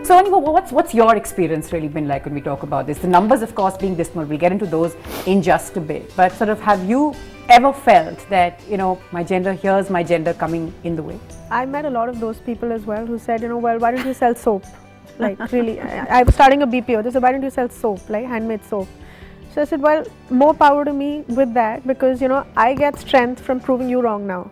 So anyway, what's your experience really been like when we talk about this? The numbers, of course, being dismal, we'll get into those in just a bit. But sort of, have you ever felt that, you know, here's my gender coming in the way? I met a lot of those people as well who said, you know, well, why don't you sell soap? Like, really, I was starting a BPO. They said, why don't you sell soap, like handmade soap? So I said, well, more power to me with that, because, you know, I get strength from proving you wrong now.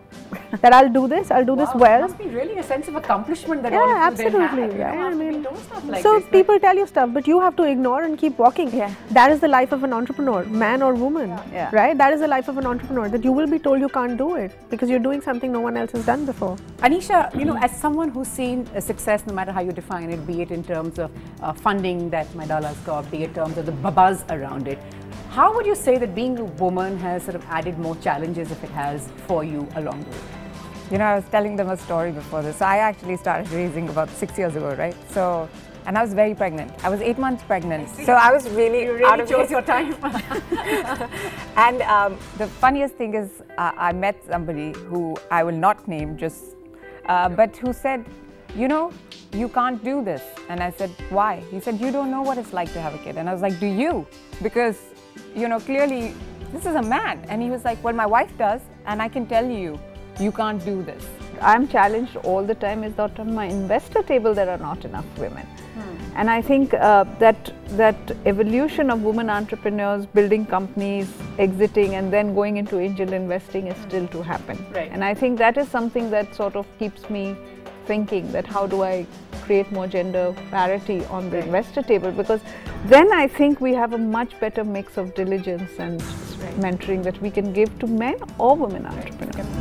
That I'll do this well. It must be really a sense of accomplishment that yeah, all of you absolutely. then have. Yeah, I mean, like so this, people tell you stuff, but you have to ignore and keep walking. Yeah. That is the life of an entrepreneur, man or woman, Yeah. right? That is the life of an entrepreneur, that you will be told you can't do it because you're doing something no one else has done before. Anisha, you know, as someone who's seen a success, no matter how you define it, be it in terms of funding that Maidala's got, be it in terms of the buzz around it, how would you say that being a woman has sort of added more challenges, if it has, for you along the way? You know, I was telling them a story before this. So I actually started raising about 6 years ago, right? So, and I was very pregnant. I was 8 months pregnant. So I was really, you really out of chose your time. And the funniest thing is, I met somebody who I will not name, but who said, you know, you can't do this. And I said, why? He said, you don't know what it's like to have a kid. And I was like, do you? Because, you know, clearly this is a man. And he was like, well, my wife does, and I can tell you, you can't do this. I'm challenged all the time is that on my investor table there are not enough women. And I think that evolution of women entrepreneurs building companies, exiting and then going into angel investing is still to happen. Right. And I think that is something that sort of keeps me thinking that how do I create more gender parity on the investor table, because then I think we have a much better mix of diligence and mentoring that we can give to men or women entrepreneurs.